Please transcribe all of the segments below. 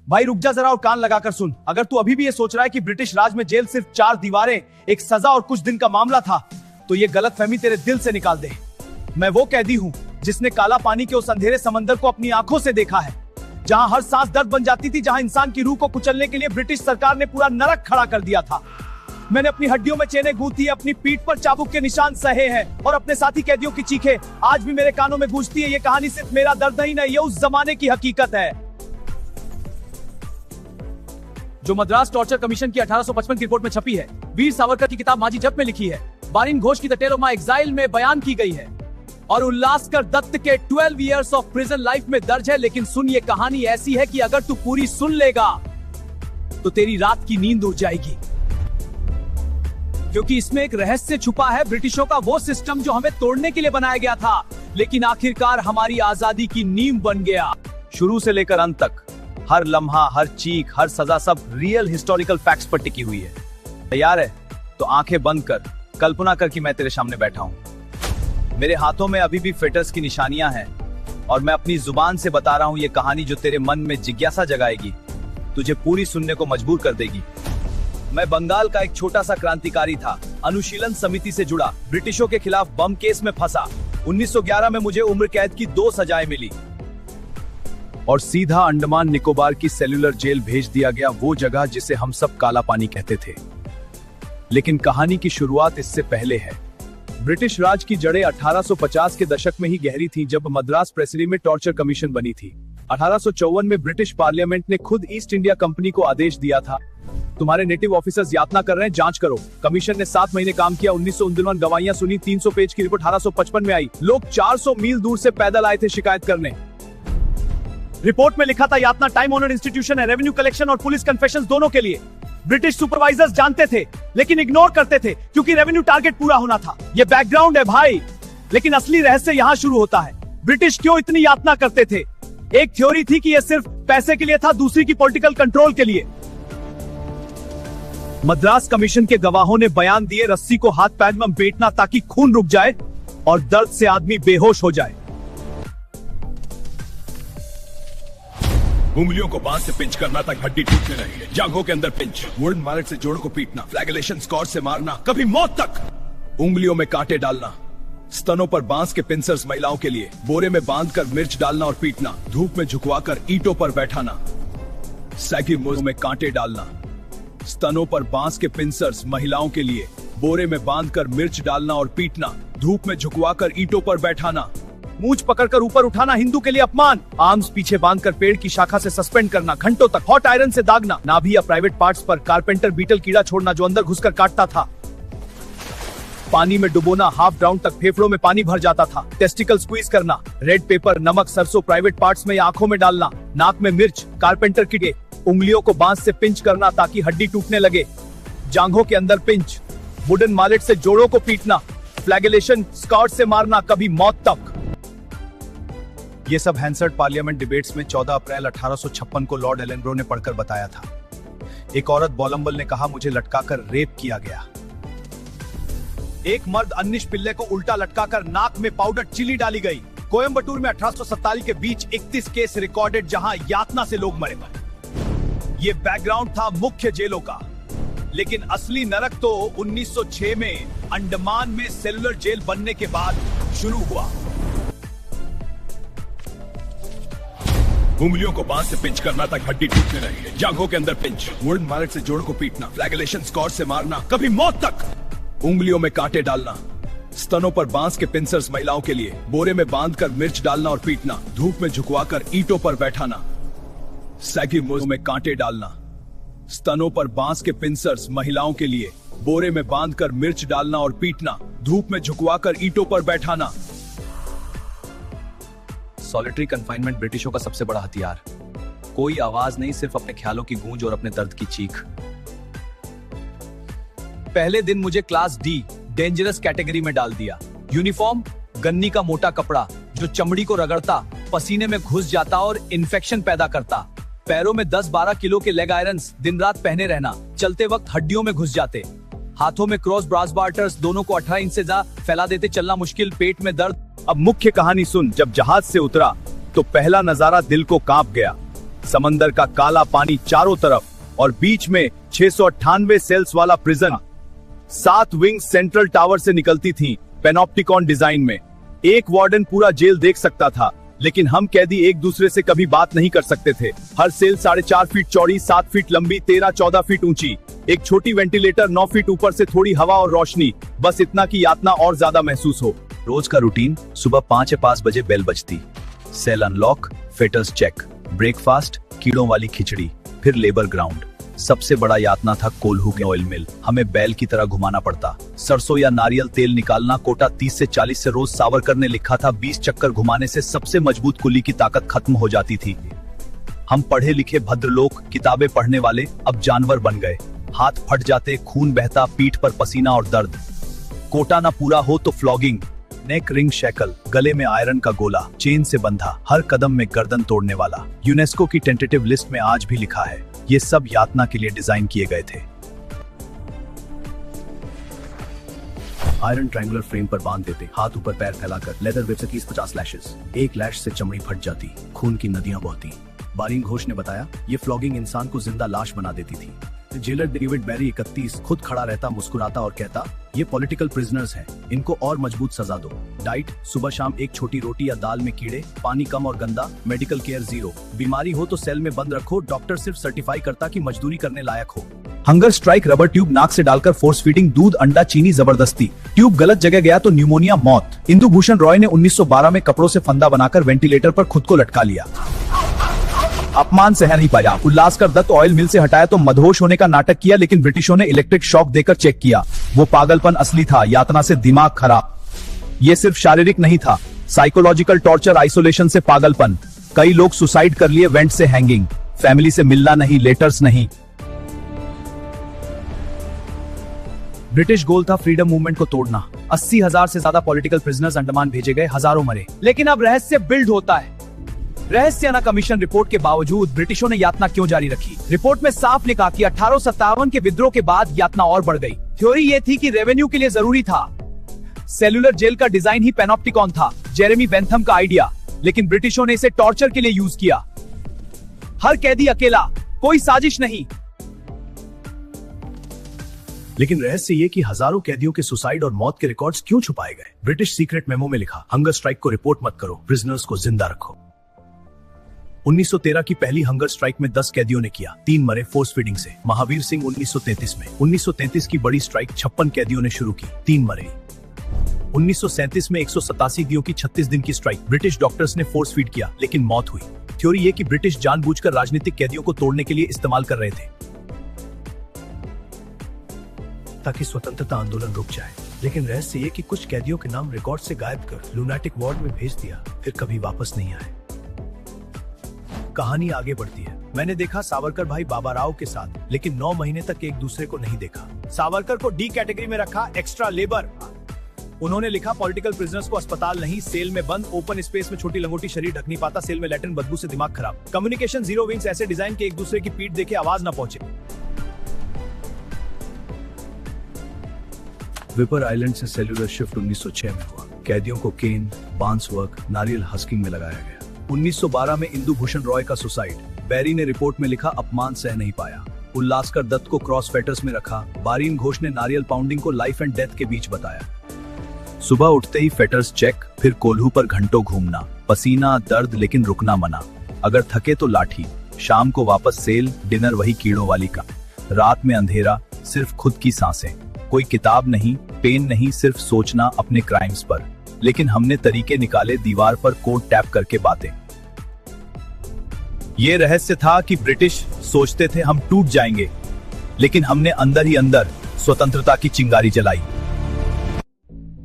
भाई रुक जा जरा और कान लगाकर सुन। अगर तू अभी भी ये सोच रहा है कि ब्रिटिश राज में जेल सिर्फ 4 दीवारें, एक सजा और कुछ दिन का मामला था, तो ये गलतफहमी तेरे दिल से निकाल दे। मैं वो कैदी हूँ जिसने काला पानी के उस अंधेरे समंदर को अपनी आंखों से देखा है, जहाँ हर सांस दर्द बन जाती थी, जहाँ इंसान की रूह को कुचलने के लिए ब्रिटिश सरकार ने पूरा नरक खड़ा कर दिया था। मैंने अपनी हड्डियों में चेनें गूंथी है, अपनी पीठ पर चाबुक के निशान सहे हैं और अपने साथी कैदियों की चीखें आज भी मेरे कानों में गूंजती है। ये कहानी सिर्फ मेरा दर्द ही नहीं, ये उस जमाने की हकीकत है जो मद्रास टॉर्चर कमीशन की 1855 की रिपोर्ट में छपी है, वीर सावरकर की किताब माझी जप में लिखी है, बारिन घोष की the Tale of My Exile में बयान की गई है और उल्लासकर दत्त के 12 इयर्स ऑफ प्रिजन लाइफ में दर्ज है। लेकिन सुन, ये कहानी ऐसी है कि अगर तू पूरी सुन लेगा तो तेरी रात की नींद उड़ जाएगी, क्योंकि इसमें एक रहस्य छुपा है। ब्रिटिशों का वो सिस्टम जो हमें तोड़ने के लिए बनाया गया था, लेकिन आखिरकार हमारी आजादी की नींव बन गया। शुरू से लेकर अंत तक हर लम्हा, हर चीख, हर सजा, सब रियल हिस्टोरिकल फैक्ट्स पर टिकी हुई है। तैयार है? तो आंखें बंद कर, कल्पना कर कि मैं तेरे सामने बैठा हूँ। मेरे हाथों में अभी भी फेटर्स की निशानियां हैं और मैं अपनी जुबान से बता रहा हूँ ये कहानी जो तेरे मन में जिज्ञासा जगाएगी, तुझे पूरी सुनने को मजबूर कर देगी। मैं बंगाल का एक छोटा सा क्रांतिकारी था, अनुशीलन समिति से जुड़ा, ब्रिटिशों के खिलाफ बम केस में फंसा। 1911 में मुझे उम्र कैद की 2 सजाएं मिली और सीधा अंडमान निकोबार की सेल्युलर जेल भेज दिया गया, वो जगह जिसे हम सब काला पानी कहते थे। लेकिन कहानी की शुरुआत इससे पहले है। ब्रिटिश राज की जड़ें 1850 के दशक में ही गहरी थीं, जब मद्रास प्रेसिडेंसी में टॉर्चर कमीशन बनी थी। 1854 में ब्रिटिश पार्लियामेंट ने खुद ईस्ट इंडिया कंपनी को आदेश दिया था, तुम्हारे नेटिव ऑफिसर्स यातना कर रहे हैं, जांच करो। कमीशन ने 7 महीने काम किया, 1919 गवाहियां सुनी, 300 पेज की रिपोर्ट 1855 में आई। लोग 400 मील दूर से पैदल आए थे शिकायत करने। रिपोर्ट में लिखा था यातना टाइम ऑनर्ड इंस्टीट्यूशन है, रेवेन्यू कलेक्शन और पुलिस कन्फेशंस दोनों के लिए। ब्रिटिश सुपरवाइजर्स जानते थे लेकिन इग्नोर करते थे, क्योंकि रेवेन्यू टारगेट पूरा होना था। ये बैकग्राउंड है भाई, लेकिन असली रहस्य यहाँ शुरू होता है। ब्रिटिश क्यों इतनी यातना करते थे? एक थ्योरी थी कि ये सिर्फ पैसे के लिए था, दूसरी की पॉलिटिकल कंट्रोल के लिए। मद्रास कमीशन के गवाहों ने बयान दिए, रस्सी को हाथ पैर में बेटना ताकि खून रुक जाए और दर्द से आदमी बेहोश हो जाए। उंगलियों को बांध से पिंच करना ताकि हड्डी टूटने लगे, जांघों के अंदर पिंच, वुडन मार्क से जोड़ को पीटना, फ्लैगेलेशन स्कॉर से मारना, कभी मौत तक, उंगलियों में कांटे डालना, स्तनों पर बांस के पिंसर्स महिलाओं के लिए, बोरे में बांधकर मिर्च डालना और पीटना, धूप में झुकवाकर ईंटों पर बैठाना, सैगी मुंह में कांटे डालना, स्तनों पर बांस के पिंसर्स महिलाओं के लिए, बोरे में बांधकर मिर्च डालना और पीटना, धूप में झुकवाकर ईंटों पर बैठाना, मूंछ पकड़कर ऊपर उठाना, हिंदू के लिए अपमान, आर्म्स पीछे बांधकर पेड़ की शाखा से सस्पेंड करना, घंटों तक हॉट आयरन से दागना, नाभि या प्राइवेट पार्ट्स पर कारपेंटर बीटल कीड़ा छोड़ना जो अंदर घुसकर काटता था, पानी में डुबोना, हाफ ड्राउन तक फेफड़ों में पानी भर जाता था, टेस्टिकल स्क्वीज करना, रेड पेपर, नमक, सरसों प्राइवेट पार्ट्स में या आंखों में डालना, नाक में मिर्च, कारपेंटर कीड़े, उंगलियों को बांस से पिंच करना ताकि हड्डी टूटने लगे, जांघों के अंदर पिंच, वुडन मालेट से जोड़ों को पीटना, फ्लैगेलेशन स्कॉट से मारना, कभी मौत तक। ये सब हैंसर्ड पार्लियामेंट डिबेट्स में 14 अप्रैल 1856 को लॉर्ड एलेनब्रो ने पढ़कर बताया था। एक औरत बोलंबल ने कहा, मुझे लटकाकर रेप किया गया। एक मर्द अन्निश पिल्ले को उल्टा लटकाकर नाक में पाउडर चिली डाली गई। कोयम्बटूर में 1847 के बीच 31 केस रिकॉर्डेड जहां यातना से लोग मरे। ये बैकग्राउंड था मुख्य जेलों का, लेकिन असली नरक तो 1906 में अंडमान में सेलुलर जेल बनने के बाद शुरू हुआ। उंगलियों को बांस से पिंच करना ताकि हड्डी टूटने लगे, जांघों के अंदर पिंच, वुडन मार्क से जोड़ को पीटना, फ्लैगेलेशन स्कॉर से मारना, कभी मौत तक, उंगलियों में कांटे डालना, स्तनों पर बांस के पिंसर्स महिलाओं के लिए, बोरे में बांधकर मिर्च डालना और पीटना, धूप में झुकवाकर ईंटों पर बैठाना, सैगी मुंह में कांटे डालना, स्तनों पर बांस के पिंसर्स महिलाओं के लिए, बोरे में बांधकर मिर्च डालना और पीटना, धूप में झुकवाकर ईंटों पर बैठाना। सॉलिटरी कन्फाइनमेंट ब्रिटिशों का सबसे बड़ा हथियार। कोई आवाज नहीं, सिर्फ अपने ख्यालों की गूंज और अपने दर्द की चीख। पहले दिन मुझे क्लास डी डेंजरस कैटेगरी में डाल दिया। यूनिफॉर्म गन्नी का मोटा कपड़ा जो चमड़ी को रगड़ता, पसीने में घुस जाता और इन्फेक्शन पैदा करता। पैरों में 10-12 किलो के लेग आयरन्स दिन रात पहने रहना, चलते वक्त हड्डियों में घुस जाते। हाथों में क्रॉस ब्रास बार्टर्स, दोनों को 18 इंच से ज्यादा फैला देते, चलना मुश्किल, पेट में दर्द। अब मुख्य कहानी सुन। जब जहाज से उतरा तो पहला नजारा दिल को कांप गया। समंदर का काला पानी चारों तरफ और बीच में 698 सेल्स वाला प्रिजन। 7 विंग्स सेंट्रल टावर से निकलती थी पेनॉप्टिकॉन डिजाइन में। एक वार्डन पूरा जेल देख सकता था, लेकिन हम कैदी एक दूसरे से कभी बात नहीं कर सकते थे। हर सेल 4.5 फीट चौड़ी, 7 फीट लंबी, 13-14 फीट ऊंची। एक छोटी वेंटिलेटर, 9 फीट ऊपर से थोड़ी हवा और रोशनी, बस इतना कि यातना और ज्यादा महसूस हो। रोज का रूटीन, सुबह 5 या 5 बजे बेल बजती, cell unlock, fetters check, breakfast, कीड़ों वाली खिचड़ी, फिर लेबर ग्राउंड। सबसे बड़ा यातना था कोल्हू के ऑयल मिल। हमें बैल की तरह घुमाना पड़ता। सरसों या नारियल तेल निकालना, कोटा 30 से 40 से रोज सावरकर ने लिखा था। 20 चक्कर घुमाने से सबसे मजबूत कुली की ताकत खत्म हो जाती थी। हम पढ़े लिखे भद्रलोक, किताबें पढ़ने वाले अब जानवर बन गए। हाथ फट जाते, खून बहता, पीठ पर पसीना और दर्द। कोटा ना पूरा हो तो फ्लॉगिंग, नेक रिंग शैकल, गले में आयरन का गोला, चेन से बंधा, हर कदम में गर्दन तोड़ने वाला। यूनेस्को की टेंटेटिव लिस्ट में आज भी लिखा है। ये सब यातना के लिए डिजाइन किए गए थे। आयरन ट्रायंगुलर फ्रेम पर बांध देते, हाथ ऊपर पैर फैलाकर, लेदर वेब से 30-50 लैशेस। एक लैश से चमड़ी फट जाती, खून की नदियां बहती। बारीन घोष ने बताया, ये फ्लॉगिंग इंसान को जिंदा लाश बना देती थी। जेलर डेविड बैरी 31 खुद खड़ा रहता, मुस्कुराता और कहता, ये पॉलिटिकल प्रिजनर्स हैं, इनको और मजबूत सजा दो। डाइट, सुबह शाम एक छोटी रोटी या दाल में कीड़े, पानी कम और गंदा, मेडिकल केयर 0। बीमारी हो तो सेल में बंद रखो, डॉक्टर सिर्फ सर्टिफाई करता कि मजदूरी करने लायक हो। हंगर स्ट्राइक, रबर ट्यूब नाक से डालकर फोर्स फीडिंग, दूध अंडा चीनी जबरदस्ती। ट्यूब गलत जगह गया तो न्यूमोनिया, मौत। इंदु भूषण रॉय ने 1912 में कपड़ों से फंदा बनाकर वेंटिलेटर पर खुद को लटका लिया। अपमान सह नहीं पाया। उल्लासकर दत्त ऑयल मिल से हटाया तो मदहोश होने का नाटक किया, लेकिन ब्रिटिशों ने इलेक्ट्रिक शॉक देकर चेक किया। वो पागलपन असली था, यातना से दिमाग खराब। ये सिर्फ शारीरिक नहीं था, साइकोलॉजिकल टॉर्चर, आइसोलेशन से पागलपन। कई लोग सुसाइड कर लिए वेंट से हैंगिंग। फैमिली से मिलना नहीं, लेटर्स नहीं। ब्रिटिश गोल था फ्रीडम मूवमेंट को तोड़ना। 80,000 से ज्यादा पॉलिटिकल प्रिजनर्स अंडमान भेजे गए, हजारों मरे। लेकिन अब रहस्य बिल्ड होता है। रहस्याना कमीशन रिपोर्ट के बावजूद ब्रिटिशों ने यातना क्यों जारी रखी? रिपोर्ट में साफ लिखा कि 1857 के विद्रोह के बाद यातना और बढ़ गई। थ्योरी ये थी कि रेवेन्यू के लिए जरूरी था। सेलुलर जेल का डिजाइन ही पैनॉप्टिकॉन था, जेरेमी बेंथम का आइडिया, लेकिन ब्रिटिशों ने इसे टॉर्चर के लिए यूज किया। हर कैदी अकेला, कोई साजिश नहीं। लेकिन रहस्य ये कि हजारों कैदियों के सुसाइड और मौत के रिकॉर्ड्स क्यों छुपाए गए? ब्रिटिश सीक्रेट मेमो में लिखा, हंगर स्ट्राइक को रिपोर्ट मत करो, प्रिजनर्स को जिंदा रखो। 1913 की पहली हंगर स्ट्राइक में 10 कैदियों ने किया, 3 मरे फोर्स फीडिंग से। महावीर सिंह 1933 में। 1933 की बड़ी स्ट्राइक 56 कैदियों ने शुरू की, 3 मरे। 1937 में 187 कैदियों की 36 दिन की स्ट्राइक, ब्रिटिश डॉक्टर्स ने फोर्स फीड किया, लेकिन मौत हुई। थ्योरी ये कि ब्रिटिश जानबूझकर राजनीतिक कैदियों को तोड़ने के लिए इस्तेमाल कर रहे थे, ताकि स्वतंत्रता आंदोलन रुक जाए। लेकिन रहस्य ये कि कुछ कैदियों के नाम रिकॉर्ड से गायब कर लुनाटिक वार्ड में भेज दिया, फिर कभी वापस नहीं आए। कहानी आगे बढ़ती है। मैंने देखा सावरकर भाई बाबा राव के साथ, लेकिन 9 महीने तक एक दूसरे को नहीं देखा। सावरकर को डी कैटेगरी में रखा, एक्स्ट्रा लेबर। उन्होंने लिखा, पॉलिटिकल प्रिजनर्स को अस्पताल नहीं, सेल में बंद, ओपन स्पेस में छोटी लंगोटी, शरीर ढक नहीं पाता, सेल में लैट्रिन बदबू से दिमाग खराब। कम्युनिकेशन 0 विंग्स ऐसे डिजाइन के एक दूसरे की पीठ देखे आवाज न पहुंचे। विपर आइलैंड से सेल्यूलर शिफ्ट 1906 में हुआ। कैदियों को केन, बांस वर्क, नारियल हस्किंग में लगाया गया। 1912 में इंदु भूषण रॉय का सुसाइड। बैरी ने रिपोर्ट में लिखा, अपमान सह नहीं पाया। उल्लासकर दत्त को क्रॉस फेटर्स में रखा। बारीन घोष ने नारियल पाउंडिंग को लाइफ एंड डेथ के बीच बताया। सुबह उठते ही फेटर्स चेक, फिर कोल्हू पर घंटों घूमना, पसीना, दर्द, लेकिन रुकना मना। अगर थके तो लाठी। शाम को वापस सेल, डिनर वही कीड़ों वाली का। रात में अंधेरा, सिर्फ खुद की सांसें। कोई किताब नहीं, पेन नहीं, सिर्फ सोचना अपने क्राइम्स पर। लेकिन हमने तरीके निकाले, दीवार पर कोड टैप करके बातें। ये रहस्य था कि ब्रिटिश सोचते थे हम टूट जाएंगे, लेकिन हमने अंदर ही अंदर स्वतंत्रता की चिंगारी जलाई।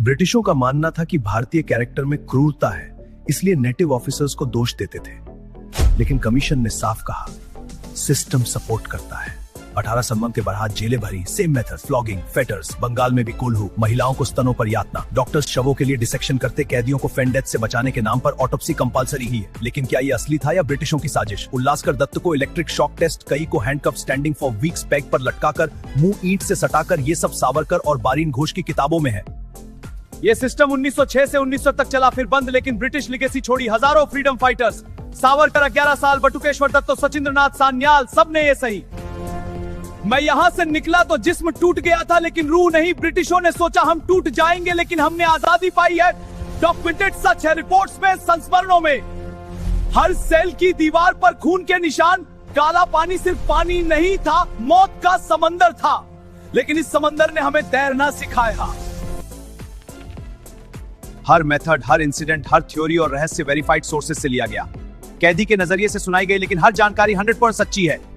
ब्रिटिशों का मानना था कि भारतीय कैरेक्टर में क्रूरता है, इसलिए नेटिव ऑफिसर्स को दोष देते थे। लेकिन कमीशन ने साफ कहा, सिस्टम सपोर्ट करता है। 18 संबंध के बरहात जेलें भरी, same method, flogging, fetters, Bengal में भी कोल्हू, महिलाओं को स्तनों पर यातना, डॉक्टर्स शवों के लिए डिसेक्शन करते, कैदियों को फेन डेथ से बचाने के नाम पर ऑटोप्सी कंपलसरी ही है। लेकिन क्या ये असली था या ब्रिटिशों की साजिश? उल्लासकर दत्त को इलेक्ट्रिक शॉक टेस्ट, कई को handcuff, standing for weeks peg पर लटकाकर, मुंह ईंट से सटाकर, ये सब सावरकर और बारीन घोष की किताबों में है। ये सिस्टम 1906 से 1900 तक चला, फिर बंद, लेकिन ब्रिटिश लिगेसी छोड़ी हजारों फ्रीडम फाइटर्स। सावरकर 11 साल, बटुकेश्वर दत्त तो सचिंद्रनाथ सान्याल, सबने ये सही। मैं यहां से निकला तो जिस्म टूट गया था लेकिन रूह नहीं। ब्रिटिशों ने सोचा हम टूट जाएंगे लेकिन हमने आजादी पाई है। डॉक्यूमेंटेड सच है, रिपोर्ट्स में, संस्मरणों में। हर सेल की दीवार पर खून के निशान। काला पानी सिर्फ पानी नहीं था, मौत का समंदर था। लेकिन इस समंदर ने हमें तैरना सिखाया। हर मेथड, हर इंसिडेंट, हर थ्योरी और रहस्य वेरीफाइड सोर्सेज से लिया गया। कैदी के नजरिए से सुनाई गई लेकिन हर जानकारी 100% सच्ची है।